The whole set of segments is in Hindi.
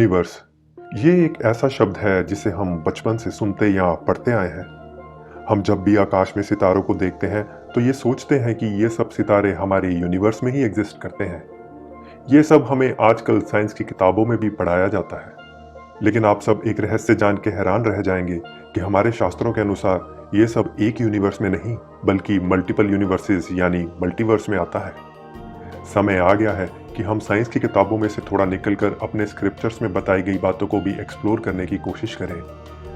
यूनिवर्स ये एक ऐसा शब्द है जिसे हम बचपन से सुनते या पढ़ते आए हैं। हम जब भी आकाश में सितारों को देखते हैं तो ये सोचते हैं कि ये सब सितारे हमारे यूनिवर्स में ही एग्जिस्ट करते हैं। ये सब हमें आजकल साइंस की किताबों में भी पढ़ाया जाता है। लेकिन आप सब एक रहस्य जान के हैरान रह जाएंगे कि हमारे शास्त्रों के अनुसार ये सब एक यूनिवर्स में नहीं बल्कि मल्टीपल यूनिवर्सेस यानी मल्टीवर्स में आता है। समय आ गया है कि हम साइंस की किताबों में से थोड़ा निकलकर अपने स्क्रिप्चर्स में बताई गई बातों को भी एक्सप्लोर करने की कोशिश करें।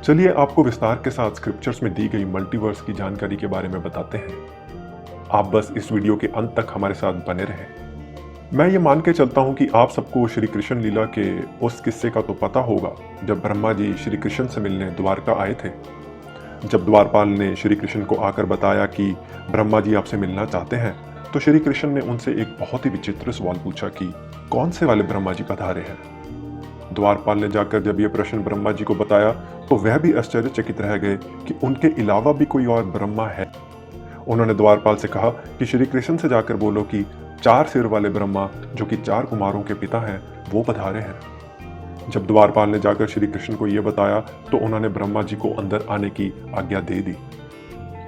चलिए आपको विस्तार के साथ स्क्रिप्चर्स में दी गई मल्टीवर्स की जानकारी के बारे में बताते हैं। आप बस इस वीडियो के अंत तक हमारे साथ बने रहें। मैं ये मान के चलता हूँ कि आप सबको श्री कृष्ण लीला के उस किस्से का तो पता होगा जब ब्रह्मा जी श्री कृष्ण से मिलने द्वारका आए थे। जब द्वारपाल ने श्री कृष्ण को आकर बताया कि ब्रह्मा जी आपसे मिलना चाहते हैं तो श्री कृष्ण ने उनसे एक बहुत ही विचित्र सवाल पूछा कि कौन से वाले ब्रह्मा जी पधारे हैं। द्वारपाल ने जाकर जब ये प्रश्न ब्रह्मा जी को बताया तो वह भी आश्चर्यचकित रह गए कि उनके अलावा भी कोई और ब्रह्मा है। उन्होंने द्वारपाल से कहा कि श्री कृष्ण से जाकर बोलो कि 4 सिर वाले ब्रह्मा जो कि 4 कुमारों के पिता हैं वो पधारे हैं। जब द्वारपाल ने जाकर श्री कृष्ण को यह बताया तो उन्होंने ब्रह्मा जी को अंदर आने की आज्ञा दे दी।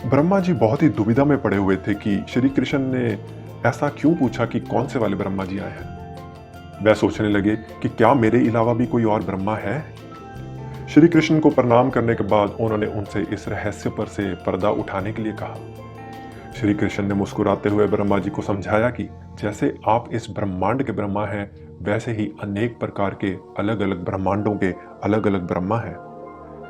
ब्रह्मा जी बहुत ही दुविधा में पड़े हुए थे कि श्री कृष्ण ने ऐसा क्यों पूछा कि कौन से वाले ब्रह्मा जी आए हैं। वह सोचने लगे कि क्या मेरे अलावा भी कोई और ब्रह्मा है। श्री कृष्ण को प्रणाम करने के बाद उन्होंने उनसे इस रहस्य पर से पर्दा उठाने के लिए कहा। श्री कृष्ण ने मुस्कुराते हुए ब्रह्मा जी को समझाया कि जैसे आप इस ब्रह्मांड के ब्रह्मा हैं वैसे ही अनेक प्रकार के अलग अलग ब्रह्मांडों के अलग अलग ब्रह्मा हैं।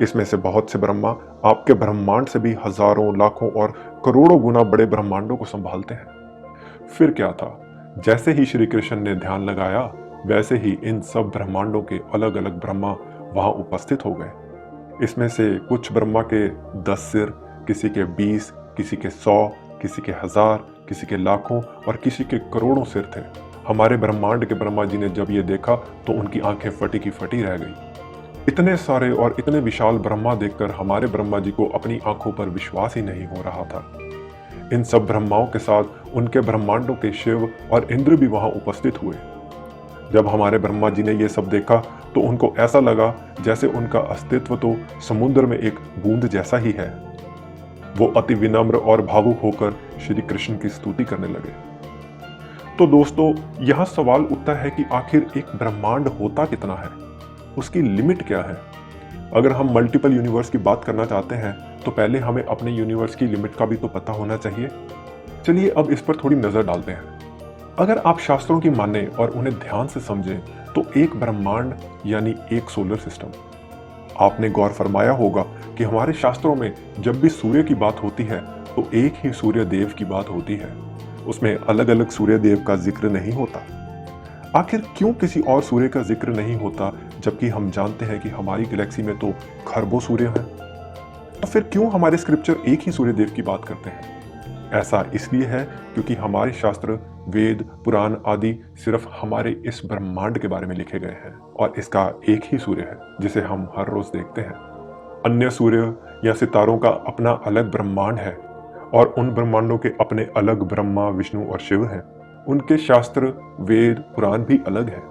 इसमें से बहुत से ब्रह्मा आपके ब्रह्मांड से भी हजारों लाखों और करोड़ों गुना बड़े ब्रह्मांडों को संभालते हैं। फिर क्या था, जैसे ही श्री कृष्ण ने ध्यान लगाया वैसे ही इन सब ब्रह्मांडों के अलग अलग ब्रह्मा वहां उपस्थित हो गए। इसमें से कुछ ब्रह्मा के 10 सिर, किसी के 20, किसी के 100, किसी के 1000, किसी के लाखों और किसी के करोड़ों सिर थे। हमारे ब्रह्मांड के ब्रह्मा जी ने जब ये देखा तो उनकी आंखें फटी की फटी रह गई। इतने सारे और इतने विशाल ब्रह्मा देखकर हमारे ब्रह्मा जी को अपनी आंखों पर विश्वास ही नहीं हो रहा था। इन सब ब्रह्माओं के साथ उनके ब्रह्मांडों के शिव और इंद्र भी वहां उपस्थित हुए। जब हमारे ब्रह्मा जी ने यह सब देखा तो उनको ऐसा लगा जैसे उनका अस्तित्व तो समुद्र में एक बूंद जैसा ही है। वो अति विनम्र और भावुक होकर श्री कृष्ण की स्तुति करने लगे। तो दोस्तों, यह सवाल उठता है कि आखिर एक ब्रह्मांड होता कितना है, उसकी लिमिट क्या है। अगर हम मल्टीपल यूनिवर्स की बात करना चाहते हैं तो पहले हमें अपने यूनिवर्स की लिमिट का भी तो पता होना चाहिए। चलिए अब इस पर थोड़ी नजर डालते हैं। अगर आप शास्त्रों की माने और उन्हें ध्यान से समझें तो एक ब्रह्मांड यानी एक सोलर सिस्टम। आपने गौर फरमाया होगा कि हमारे शास्त्रों में जब भी सूर्य की बात होती है तो एक ही सूर्य देव की बात होती है, उसमें अलग अलग सूर्य देव का जिक्र नहीं होता। आखिर क्यों किसी और सूर्य का जिक्र नहीं होता जबकि हम जानते हैं कि हमारी गैलेक्सी में तो खरबों सूर्य हैं। तो फिर क्यों हमारे स्क्रिप्चर एक ही सूर्य देव की बात करते हैं। ऐसा इसलिए है क्योंकि हमारे शास्त्र, वेद, पुराण आदि सिर्फ हमारे इस ब्रह्मांड के बारे में लिखे गए हैं और इसका एक ही सूर्य है जिसे हम हर रोज देखते हैं। अन्य सूर्य या सितारों का अपना अलग ब्रह्मांड है और उन ब्रह्मांडों के अपने अलग ब्रह्मा, विष्णु और शिव हैं। उनके शास्त्र, वेद, पुराण भी अलग है।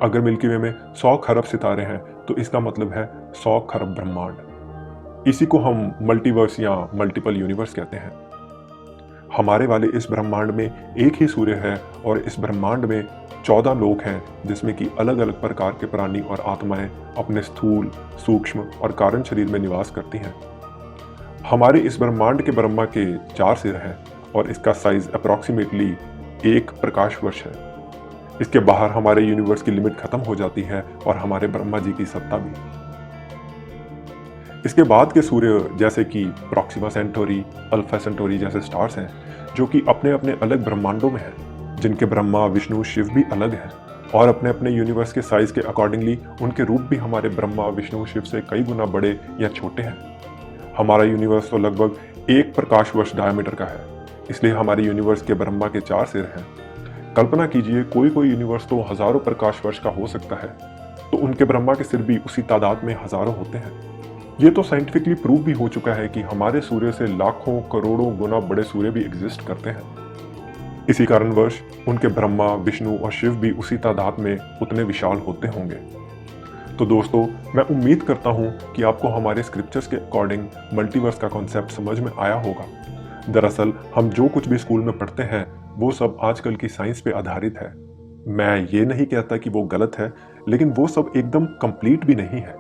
अगर मिल्की वे में 100 खरब सितारे हैं तो इसका मतलब है 100 खरब ब्रह्मांड। इसी को हम मल्टीवर्स या मल्टीपल यूनिवर्स कहते हैं। हमारे वाले इस ब्रह्मांड में एक ही सूर्य है और इस ब्रह्मांड में 14 लोक हैं जिसमें कि अलग अलग प्रकार के प्राणी और आत्माएं अपने स्थूल, सूक्ष्म और कारण शरीर में निवास करती हैं। हमारे इस ब्रह्मांड के ब्रह्मा के 4 सिर हैं और इसका साइज अप्रॉक्सीमेटली 1 प्रकाश वर्ष है। इसके बाहर हमारे यूनिवर्स की लिमिट खत्म हो जाती है और हमारे ब्रह्मा जी की सत्ता भी। इसके बाद के सूर्य जैसे कि प्रॉक्सिमा सेंटोरी, अल्फा सेंटोरी जैसे स्टार्स हैं जो कि अपने अपने अलग ब्रह्मांडों में हैं, जिनके ब्रह्मा, विष्णु, शिव भी अलग हैं और अपने अपने यूनिवर्स के साइज के अकॉर्डिंगली उनके रूप भी हमारे ब्रह्मा, विष्णु, शिव से कई गुना बड़े या छोटे हैं। हमारा यूनिवर्स तो लगभग 1 प्रकाश वर्ष डायमीटर का है, इसलिए हमारे यूनिवर्स के ब्रह्मा के 4 सिर हैं। कल्पना कीजिए कोई यूनिवर्स तो हजारों प्रकाश वर्ष का हो सकता है, तो उनके ब्रह्मा के सिर भी उसी तादाद में हजारों होते हैं। ये तो साइंटिफिकली प्रूव भी हो चुका है कि हमारे सूर्य से लाखों करोड़ों गुना बड़े सूर्य भी एग्जिस्ट करते हैं। इसी कारणवश उनके ब्रह्मा, विष्णु और शिव भी उसी तादाद में उतने विशाल होते होंगे। तो दोस्तों, मैं उम्मीद करता हूँ कि आपको हमारे स्क्रिप्चर्स के अकॉर्डिंग मल्टीवर्स का कॉन्सेप्ट समझ में आया होगा। दरअसल हम जो कुछ भी स्कूल में पढ़ते हैं वो सब आजकल की साइंस पे आधारित है। मैं ये नहीं कहता कि वो गलत है, लेकिन वो सब एकदम कंप्लीट भी नहीं है।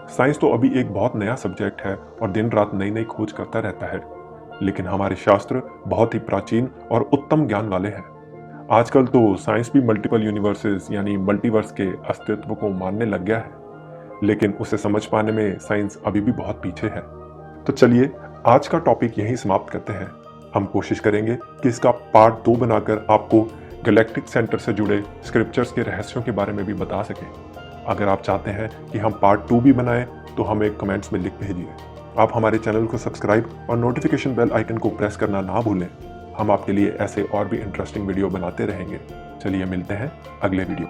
साइंस तो अभी एक बहुत नया सब्जेक्ट है और दिन रात नई नई खोज करता रहता है, लेकिन हमारे शास्त्र बहुत ही प्राचीन और उत्तम ज्ञान वाले हैं। आजकल तो साइंस भी मल्टीपल यूनिवर्सेस यानी मल्टीवर्स के अस्तित्व को मानने लग गया है, लेकिन उसे समझ पाने में साइंस अभी भी बहुत पीछे है। तो चलिए आज का टॉपिक यहीं समाप्त करते हैं। हम कोशिश करेंगे कि इसका पार्ट 2 बनाकर आपको गैलेक्टिक सेंटर से जुड़े स्क्रिप्चर्स के रहस्यों के बारे में भी बता सकें। अगर आप चाहते हैं कि हम पार्ट 2 भी बनाएं तो हमें कमेंट्स में लिख भेजिए। आप हमारे चैनल को सब्सक्राइब और नोटिफिकेशन बेल आइकन को प्रेस करना ना भूलें। हम आपके लिए ऐसे और भी इंटरेस्टिंग वीडियो बनाते रहेंगे। चलिए मिलते हैं अगले वीडियो।